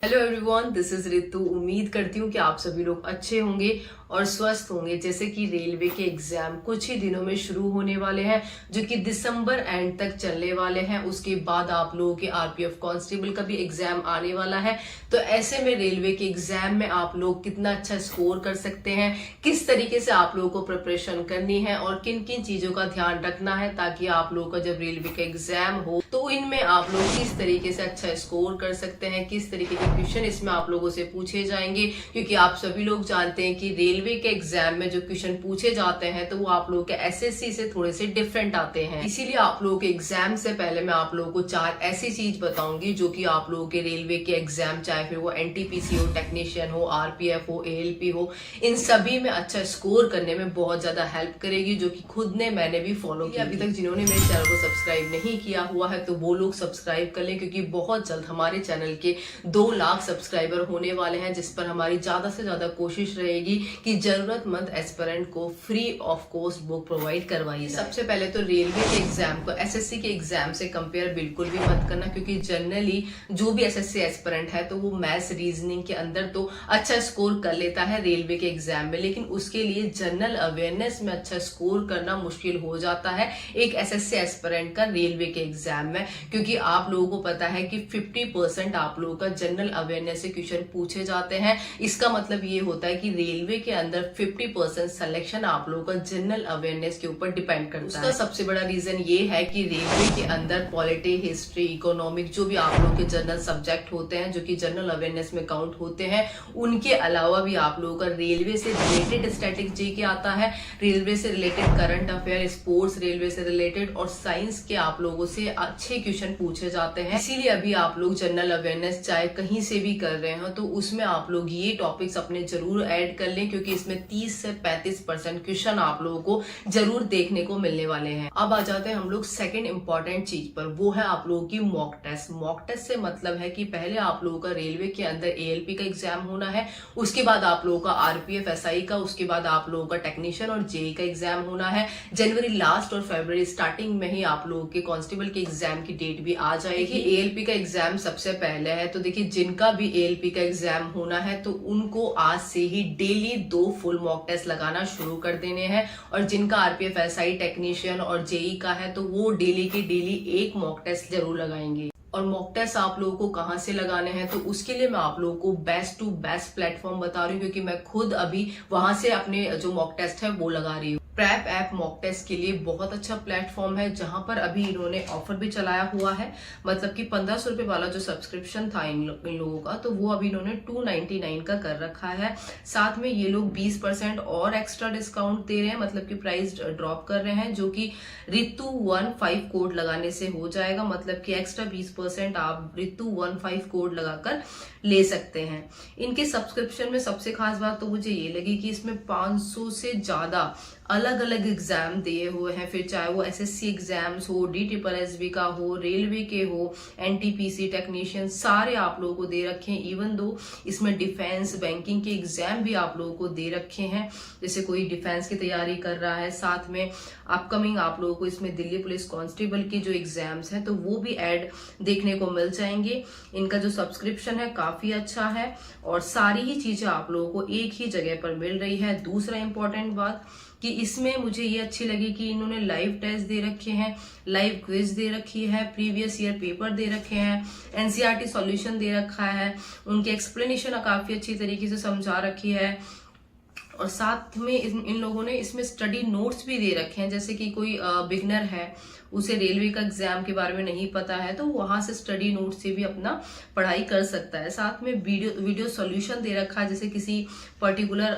Hello everyone, this is Ritu. उम्मीद करती हूँ कि आप सभी लोग अच्छे होंगे और स्वस्थ होंगे। जैसे कि रेलवे के एग्जाम कुछ ही दिनों में शुरू होने वाले हैं, जो कि दिसंबर एंड तक चलने वाले हैं। उसके बाद आप लोगों के आरपीएफ कांस्टेबल का भी एग्जाम आने वाला है। तो ऐसे में रेलवे के एग्जाम में आप लोग कितना अच्छा स्कोर कर सकते हैं, किस तरीके से आप लोगों को प्रिपरेशन करनी है और किन किन चीजों का ध्यान रखना है, ताकि आप लोगों का जब रेलवे का एग्जाम हो तो इनमें आप लोग किस तरीके से अच्छा स्कोर कर सकते हैं, किस तरीके के क्वेश्चन इसमें आप लोगों से पूछे जाएंगे। क्योंकि आप सभी लोग जानते हैं कि रेलवे के एग्जाम में जो क्वेश्चन पूछे जाते हैं तो वो आप लोगों के एसएससी से थोड़े से डिफरेंट आते हैं। इसीलिए आप लोगों के एग्जाम से पहले मैं आप लोगों को 4 ऐसी चीज बताऊंगी जो कि आप लोगों के रेलवे के एग्जाम, चाहे फिर वो एनटीपीसी हो, टेक्नीशियन हो, आरपीएफ हो, एएलपी हो, इन सभी में अच्छा स्कोर करने में बहुत ज्यादा हेल्प करेगी, जो कि खुद ने मैंने भी फॉलो किया। अभी तक जिन्होंने मेरे चैनल को सब्सक्राइब नहीं किया हुआ है तो वो लोग सब्सक्राइब कर लें, क्योंकि बहुत जल्द हमारे चैनल के 2 लाख सब्सक्राइबर होने वाले हैं, जिस पर हमारी ज्यादा से ज्यादा कोशिश रहेगी कि जरूरतमंद एस्पिरेंट को free of cost book provide करवाई जाए। सबसे पहले तो रेलवे के एग्जाम को एसएससी के एग्जाम से कंपेयर बिल्कुल भी मत करना, क्योंकि जनरली जो भी एसएससी एस्पिरेंट है तो वो मैथ्स रीजनिंग के अंदर तो अच्छा स्कोर कर लेता है रेलवे के एग्जाम में, लेकिन उसके लिए जनरल अवेयरनेस में अच्छा स्कोर करना मुश्किल हो जाता है एक एसएससी एस्पिरेंट का रेलवे के एग्जाम में। क्योंकि आप लोगों को पता है कि 50% आप लोगों का जनरल अवेयरनेस से क्वेश्चन पूछे जाते हैं। इसका मतलब ये होता है कि रेलवे के अंदर 50% सिलेक्शन आप लोगों का जनरल अवेयरनेस के ऊपर डिपेंड करता है। उसका सबसे बड़ा रीजन ये है कि रेलवे के अंदर पॉलिटी, हिस्ट्री, इकोनॉमिक जो भी आप लोगों के जनरल सब्जेक्ट होते हैं, जो कि जनरल अवेयरनेस में काउंट होते हैं, उनके अलावा भी आप लोगों का रेलवे से रिलेटेड स्टैटिक जीके आता है, रेलवे से related current affair, sports railway से रिलेटेड और साइंस के आप लोगों से अच्छे क्वेश्चन पूछे जाते हैं। इसीलिए अभी आप लोग जनरल अवेयरनेस चाहे कहीं से भी कर रहे हो तो उसमें आप लोग ये टॉपिक्स अपने जरूर ऐड कर लें, क्योंकि इसमें 30 से 35% क्वेश्चन आप लोगों को जरूर देखने को मिलने वाले हैं। अब आ जाते हैं हम लोग सेकंड इंपॉर्टेंट चीज पर, वो है आप लोगों की मॉक टेस्ट। मॉक टेस्ट से मतलब है कि पहले आप लोगों का रेलवे के अंदर एएलपी का एग्जाम होना है, उसके बाद आप लोगों का आरपीएफ एसआई का, उसके बाद आप लोगों का टेक्नीशियन और जेई का एग्जाम होना है। जनवरी लास्ट और फरवरी स्टार्टिंग में ही आप लोगों के कांस्टेबल के एग्जाम की डेट भी आ जाएगी। एएलपी का एग्जाम सबसे पहले है, तो देखिए जिनका भी एएलपी का एग्जाम होना है तो उनको आज से ही डेली 2 फुल मॉक टेस्ट लगाना शुरू कर देने हैं। और जिनका आरपीएफ एसआई, टेक्नीशियन और जेई का है तो वो डेली की डेली 1 मॉक टेस्ट जरूर लगाएंगे। और मॉक टेस्ट आप लोगों को कहां से लगाने हैं, तो उसके लिए मैं आप लोगों को बेस्ट टू बेस्ट प्लेटफॉर्म बता रही हूँ, क्योंकि मैं खुद अभी वहां से अपने जो मॉक टेस्ट है वो लगा रही हूँ। प्रेप ऐप मॉक टेस्ट के लिए बहुत अच्छा प्लेटफॉर्म है, जहां पर अभी इन्होंने ऑफर भी चलाया हुआ है। मतलब कि 1500 रुपए वाला जो सब्सक्रिप्शन था इन लोगों का, तो वो अभी इन्होंने 299 का कर रखा है। साथ में ये लोग 20% और एक्स्ट्रा डिस्काउंट दे रहे हैं, मतलब कि प्राइस ड्रॉप कर रहे हैं, जो कि रितु15 कोड लगाने से हो जाएगा। मतलब कि एक्स्ट्रा 20% आप रितु15 कोड लगाकर ले सकते हैं। इनके सब्सक्रिप्शन में सबसे खास बात तो मुझे ये लगी कि इसमें 500 से ज्यादा अलग अलग एग्जाम दिए हुए हैं, फिर चाहे वो एसएससी एग्जाम्स हो, डीटीपीएसबी का हो, रेलवे के हो, एनटीपीसी, टेक्नीशियन, सारे आप लोगों को दे रखे हैं। इवन दो इसमें डिफेंस, बैंकिंग के एग्जाम भी आप लोगों को दे रखे हैं, जैसे कोई डिफेंस की तैयारी कर रहा है। साथ में अपकमिंग आप लोगों को इसमें दिल्ली पुलिस कांस्टेबल की जो एग्जाम्स हैं तो वो भी ऐड देखने को मिल जाएंगे। इनका जो सब्सक्रिप्शन है काफी अच्छा है और सारी ही चीजें आप लोगों को एक ही जगह पर मिल रही है। दूसरा इंपॉर्टेंट बात कि इसमें मुझे ये अच्छी लगी कि इन्होंने लाइव टेस्ट दे रखे हैं, लाइव क्विज दे रखी है, प्रीवियस ईयर पेपर दे रखे हैं, एनसीईआरटी सॉल्यूशन दे रखा है, उनकी एक्सप्लेनेशन काफी अच्छी तरीके से समझा रखी है। और साथ में इन लोगों ने इसमें स्टडी नोट्स भी दे रखे हैं, जैसे कि कोई बिगनर है, उसे रेलवे का एग्जाम के बारे में नहीं पता है, तो वहां से स्टडी नोट से भी अपना पढ़ाई कर सकता है। साथ में वीडियो सॉल्यूशन दे रखा है, जैसे किसी पर्टिकुलर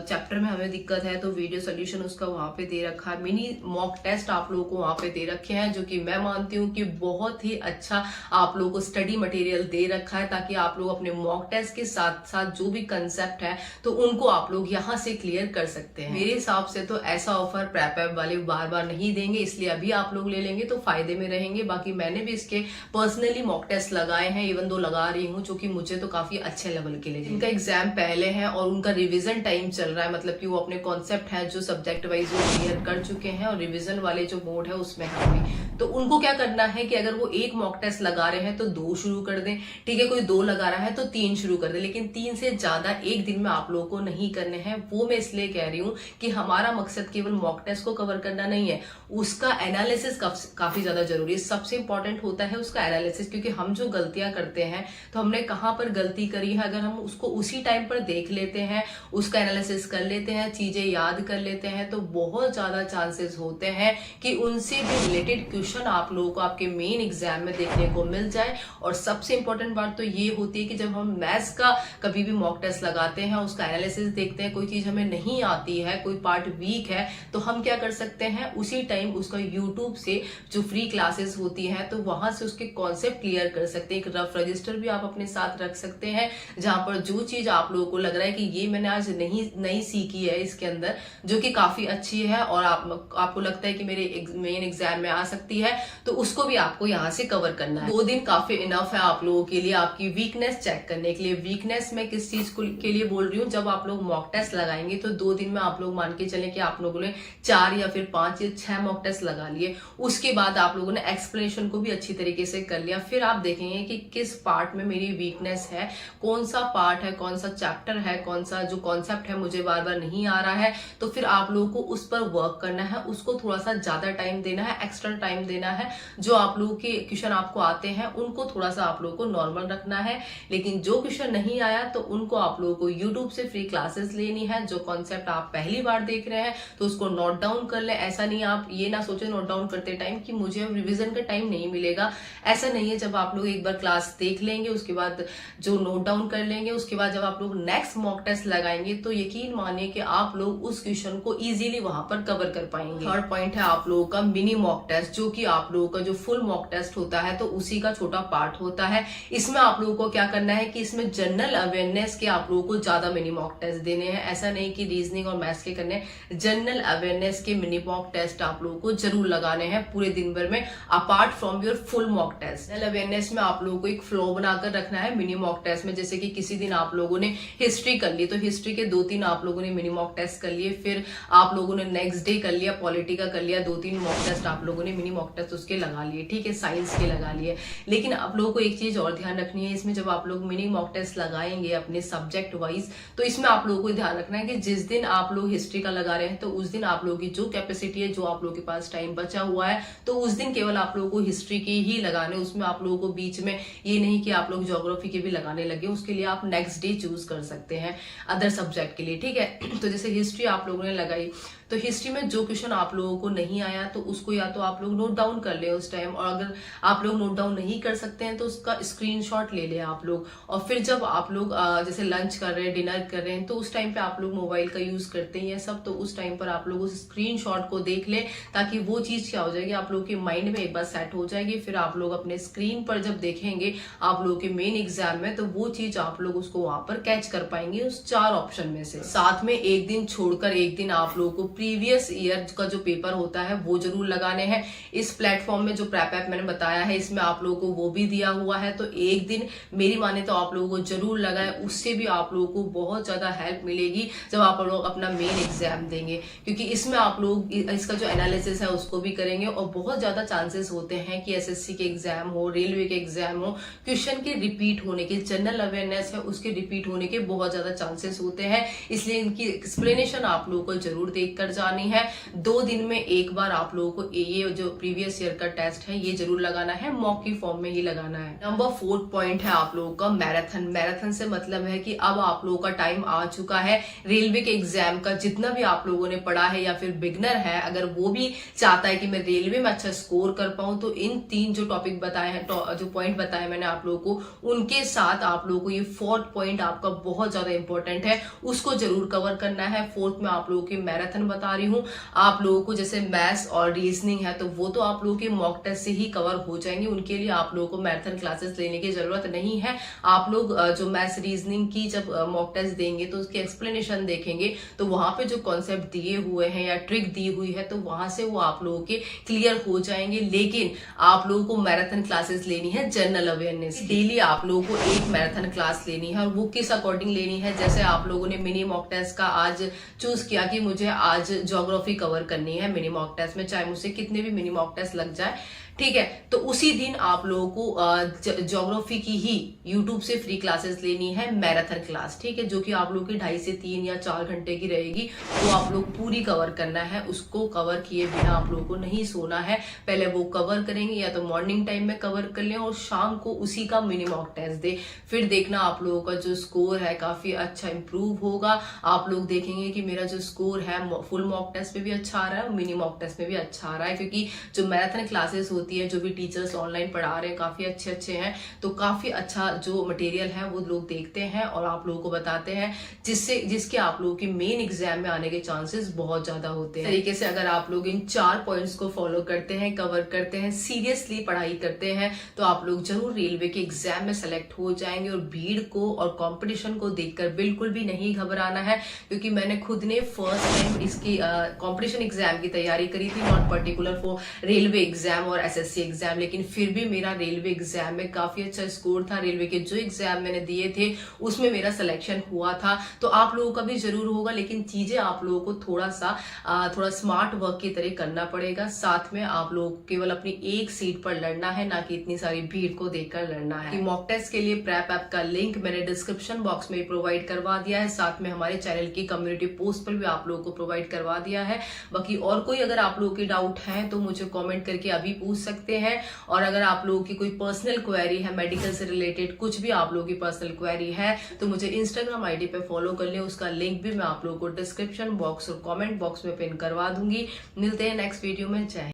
चैप्टर में हमें दिक्कत है तो वीडियो सॉल्यूशन उसका वहां पे दे रखा है। मिनी मॉक टेस्ट आप लोगों को वहां पे दे रखे हैं, जो कि मैं मानती हूँ कि बहुत ही अच्छा आप लोगों को स्टडी मटेरियल दे रखा है, ताकि आप लोग अपने मॉक टेस्ट के साथ साथ जो भी कंसेप्ट है तो उनको आप लोग यहाँ से क्लियर कर सकते हैं। मेरे हिसाब से तो ऐसा ऑफर प्रेप ऐप वाले बार बार नहीं देंगे, इसलिए अभी आप लोग लेंगे तो फायदे में रहेंगे। बाकी मैंने भी इसके पर्सनली मॉक टेस्ट लगाए हैं, इवन दो लगा रही हूँ, जो कि मुझे तो काफी अच्छे लेवल के लिए। इनका एग्जाम पहले है और उनका रिवीजन टाइम चल रहा है, मतलब कि वो अपने कॉन्सेप्ट है जो सब्जेक्ट वाइज वो क्लियर कर चुके हैं और रिवीजन वाले जो मोड है उसमें है अभी। तो उनको क्या करना है कि अगर वो एक मॉक टेस्ट लगा रहे हैं तो 2 शुरू कर दें, ठीक है, कोई 2 लगा रहा है तो 3 शुरू कर दें, लेकिन 3 से ज्यादा एक दिन में आप लोगों को नहीं करने हैं। वो मैं इसलिए कह रही हूँ कि हमारा मकसद केवल मॉक टेस्ट को कवर करना नहीं है, उसका एनालिसिस काफी ज्यादा जरूरी है। सबसे इंपॉर्टेंट होता है उसका एनालिसिस, क्योंकि हम जो गलतियां करते हैं तो हमने कहां पर गलती करी है, अगर हम उसको उसी टाइम पर देख लेते हैं, उसका एनालिसिस कर लेते हैं, चीजें याद कर लेते हैं, तो बहुत ज्यादा चांसेस होते हैं कि उनसे भी रिलेटेड क्वेश्चन आप लोगों को आपके मेन एग्जाम में देखने को मिल जाए। और सबसे इंपॉर्टेंट बात तो ये होती है कि जब हम मैथ्स का कभी भी मॉक टेस्ट लगाते हैं, उसका एनालिसिस देखते हैं, कोई चीज हमें नहीं आती है, कोई पार्ट वीक है, तो हम क्या कर सकते हैं, उसी टाइम उसका यूट्यूब से जो फ्री क्लासेस होती है तो वहां से उसके कॉन्सेप्ट क्लियर कर सकते हैं। एक रफ रजिस्टर भी आप अपने साथ रख सकते हैं, जहां पर जो चीज आप लोगों को लग रहा है कि ये मैंने आज नहीं सीखी है इसके अंदर, जो कि काफी अच्छी है और आपको लगता है कि मेरे मेन एग्जाम में आ सकती है, तो उसको भी आपको यहाँ से कवर करना है। 2 दिन काफी इनफ है आप लोगों के लिए आपकी वीकनेस चेक करने के लिए। वीकनेस मैं किस चीज के लिए बोल रही हूँ, जब आप लोग मॉक टेस्ट लगाएंगे तो 2 दिन में आप लोग मान के चले कि आप लोगों ने 4 या फिर 5 या 6 मॉक टेस्ट लगा लिए, उसके बाद आप लोगों ने एक्सप्लेनेशन को भी अच्छी तरीके से कर लिया। फिर आप देखेंगे कि किस पार्ट में मेरी वीकनेस है, कौन सा पार्ट है, कौन सा चैप्टर है, कौन सा जो कॉन्सेप्ट है मुझे बार बार नहीं आ रहा है, तो फिर आप लोगों को उस पर वर्क करना है, उसको थोड़ा सा ज्यादा टाइम देना है, एक्स्ट्रा टाइम देना है। जो आप लोगों के क्वेश्चन आपको आते हैं उनको थोड़ा सा आप लोगों को नॉर्मल रखना है, लेकिन जो क्वेश्चन नहीं आया तो उनको आप लोगों को यूट्यूब से फ्री क्लासेस लेनी है। जो कॉन्सेप्ट आप पहली बार देख रहे हैं तो उसको नोट डाउन कर ले। ऐसा नहीं आप ये ना सोचे नोट डाउन करते टाइम कि मुझे अब रिविजन का टाइम नहीं मिलेगा, ऐसा नहीं है। जब आप लोग एक बार क्लास देख लेंगे, उसके बाद जो नोट डाउन कर लेंगे, उसके बाद जब आप लोग नेक्स्ट मॉक टेस्ट लगाएंगे तो यकीन मानिए कि आप लोग उस क्वेश्चन को इजीली वहां पर कवर कर पाएंगे। थर्ड पॉइंट है आप लोगों का मिनी मॉक टेस्ट, जो कि आप लोगों का जो फुल मॉक टेस्ट होता है तो उसी का छोटा पार्ट होता है। इसमें आप लोगों को क्या करना है कि इसमें जनरल अवेयरनेस के आप लोगों को ज्यादा मिनी मॉक टेस्ट देने हैं। ऐसा नहीं कि रीजनिंग और मैथ्स के करने, जनरल अवेयरनेस के मिनी मॉक टेस्ट आप लोगों को जरूर लगाने हैं पूरे दिन भर में, apart from your full mock test. General awareness में आप लोगों को एक फ्लो बनाकर रखना है मिनी मॉक टेस्ट में। जैसे कि किसी दिन आप लोगों ने हिस्ट्री कर ली तो हिस्ट्री के 2-3 आप लोगों ने मिनी मॉक टेस्ट कर लिए, फिर आप लोगों ने नेक्स्ट डे कर लिया पॉलिटी का कर लिया, 2-3 मॉक टेस्ट आप लोगों ने मिनी मॉक टेस्ट उसके लगा लिए, ठीक है, साइंस के लगा लिए। लेकिन आप लोगों को एक चीज और ध्यान रखनी है इसमें, जब आप लोग मिनी मॉक टेस्ट लगाएंगे अपने सब्जेक्ट वाइज, तो इसमें आप लोगों को ध्यान रखना है कि जिस दिन आप लोग हिस्ट्री का लगा रहे हैं तो उस दिन आप लोगों की जो कैपेसिटी है, जो आप लोगों के पास टाइम बचा हुआ है, तो उस दिन केवल आप लोगों को हिस्ट्री की ही लगाने। उसमें आप लोगों को बीच में ये नहीं कि आप लोग ज्योग्राफी के भी लगाने लगे, उसके लिए आप नेक्स्ट डे चूज कर सकते हैं अदर सब्जेक्ट के लिए, ठीक है। तो जैसे हिस्ट्री आप लोगों ने लगाई तो हिस्ट्री में जो क्वेश्चन आप लोगों को नहीं आया तो उसको या तो आप लोग नोट डाउन कर ले उस टाइम, और अगर आप लोग नोट डाउन नहीं कर सकते हैं तो उसका स्क्रीनशॉट ले ले आप लोग। और फिर जब आप लोग जैसे लंच कर रहे हैं, डिनर कर रहे हैं, तो उस टाइम पे आप लोग मोबाइल का यूज करते हैं सब, तो उस टाइम पर आप लोग उस स्क्रीनशॉट को देख ले, ताकि वो चीज क्या हो जाएगी आप लोगों के माइंड में एक बार सेट हो जाएगी। फिर आप लोग अपने स्क्रीन पर जब देखेंगे आप लोगों के मेन एग्जाम में, तो वो चीज आप लोग उसको वहां पर कैच कर पाएंगे उस 4 ऑप्शन में से। साथ में एक दिन छोड़कर एक दिन आप लोगों को प्रीवियस ईयर का जो पेपर होता है वो जरूर लगाने हैं। इस प्लेटफॉर्म में जो प्रेप ऐप मैंने बताया है इसमें आप लोगों को वो भी दिया हुआ है, तो एक दिन मेरी माने तो आप लोगों को जरूर लगाए, उससे भी आप लोगों को बहुत ज्यादा हेल्प मिलेगी जब आप लोग अपना मेन एग्जाम देंगे, क्योंकि इसमें आप लोग इसका जो एनालिसिस है उसको भी करेंगे। और बहुत ज्यादा चांसेस होते हैं कि एसएससी के एग्जाम हो, रेलवे के एग्जाम हो, क्वेश्चन के रिपीट होने के, जनरल अवेयरनेस है उसके रिपीट होने के बहुत ज्यादा चांसेस होते हैं, इसलिए इनकी एक्सप्लेनेशन आप लोगों को जरूर देख कर जानी है। 2 दिन में एक बार आप लोगों को ये जो प्रीवियस ईयर का टेस्ट है ये जरूर लगाना है, मॉक की फॉर्म में ही लगाना है। नंबर 4 पॉइंट है आप लोगों का मैराथन। मैराथन से मतलब है कि अब आप लोगों का टाइम आ चुका है रेलवे के एग्जाम का। जितना भी आप लोगों ने पढ़ा है या फिर बिगनर है, अगर वो भी चाहता है कि मैं रेलवे में अच्छा स्कोर कर पाऊं, तो इन 3 जो टॉपिक बताए हैं, जो पॉइंट बताए मैंने आप लोगों को, उनके साथ आप लोगों को ये 4th पॉइंट आपका बहुत ज्यादा इंपॉर्टेंट है, उसको जरूर कवर करना है। 4th में आप लोगों के मैराथन बता रही हूँ। आप लोगों को जैसे मैथ्स और रीजनिंग है तो वो तो आप लोगों के मॉक टेस्ट से ही कवर हो जाएंगे, उनके लिए आप लोगों को मैराथन क्लासेस लेने की जरूरत नहीं है। आप लोग जो मैथ्स रीजनिंग की जब मॉक टेस्ट देंगे तो उसकी एक्सप्लेनेशन देखेंगे, तो वहां पे जो कॉन्सेप्ट दिए हुए हैं या ट्रिक दी हुई है तो वहां से वो आप लोगों के क्लियर हो जाएंगे। लेकिन आप लोगों को मैराथन क्लासेस लेनी है जनरल अवेयरनेस, डेली आप लोगों को एक मैराथन क्लास लेनी है। और वो किस अकॉर्डिंग लेनी है, जैसे आप लोगों ने मिनी मॉक टेस्ट का आज चूज किया कि मुझे आज ज्योग्राफी कवर करनी है मिनी मॉक टेस्ट में, चाहे मुझसे कितने भी मिनी मॉक टेस्ट लग जाए, ठीक है। तो उसी दिन आप लोगों को ज्योग्राफी की ही यूट्यूब से फ्री क्लासेस लेनी है, मैराथन क्लास, ठीक है, जो कि आप लोग की 2.5 से 3 या 4 घंटे की रहेगी। वो आप लोग पूरी कवर करना है, उसको कवर किए बिना आप लोगों को नहीं सोना है। पहले वो कवर करेंगे, या तो मॉर्निंग टाइम में कवर कर लें और शाम को उसी का मिनी मॉक टेस्ट दे। फिर देखना आप लोगों का जो स्कोर है काफी अच्छा इंप्रूव होगा। आप लोग देखेंगे कि मेरा जो स्कोर है फुल मॉक टेस्ट में भी अच्छा आ रहा है, मिनी मॉक टेस्ट में भी अच्छा आ रहा है, क्योंकि जो मैराथन क्लासेस होती है, जो भी टीचर्स ऑनलाइन पढ़ा रहे हैं काफी अच्छे हैं, तो काफी अच्छा जो मटेरियल है वो लोग देखते हैं और आप लोगों को बताते हैं, जिसके आप लोगों के मेन एग्जाम में आने के चांसेस बहुत ज्यादा होते हैं। तरीके से अगर आप लोग इन 4 पॉइंट्स को फॉलो करते हैं, कवर करते हैं, सीरियसली पढ़ाई करते हैं, तो आप लोग जरूर रेलवे के एग्जाम में सेलेक्ट हो जाएंगे। और भीड़ को और कंपटीशन को देखकर बिल्कुल भी नहीं घबराना है, क्योंकि मैंने खुद ने फर्स्ट टाइम इसकी कंपटीशन एग्जाम की तैयारी करी थी, not particular for railway exam और एसएससी एग्जाम, लेकिन फिर भी मेरा रेलवे एग्जाम में काफी अच्छा स्कोर था। रेलवे के जो एग्जाम मैंने दिए थे उसमें मेरा सिलेक्शन हुआ था। तो आप लोगों का भी जरूर होगा, लेकिन चीजें आप लोगों को थोड़ा स्मार्ट वर्क की तरह करना पड़ेगा। साथ में आप लोगों को केवल अपनी एक सीट पर लड़ना है, ना कि इतनी सारी भीड़ को देखकर लड़ना है। मॉक टेस्ट के लिए प्रेप ऐप का लिंक मैंने डिस्क्रिप्शन बॉक्स में प्रोवाइड करवा दिया है, साथ में हमारे चैनल की कम्युनिटी पोस्ट पर भी आप लोगों को प्रोवाइड करवा दिया है। बाकी और कोई अगर आप लोगों के डाउट है तो मुझे कॉमेंट करके अभी पूछ सकते हैं। और अगर आप लोगों की कोई पर्सनल क्वेरी है, मेडिकल से रिलेटेड कुछ भी आप लोगों की पर्सनल क्वेरी है, तो मुझे इंस्टाग्राम आईडी पे फॉलो कर ले। उसका लिंक भी मैं आप लोगों को डिस्क्रिप्शन बॉक्स और कमेंट बॉक्स में पिन करवा दूंगी। मिलते हैं नेक्स्ट वीडियो में। जय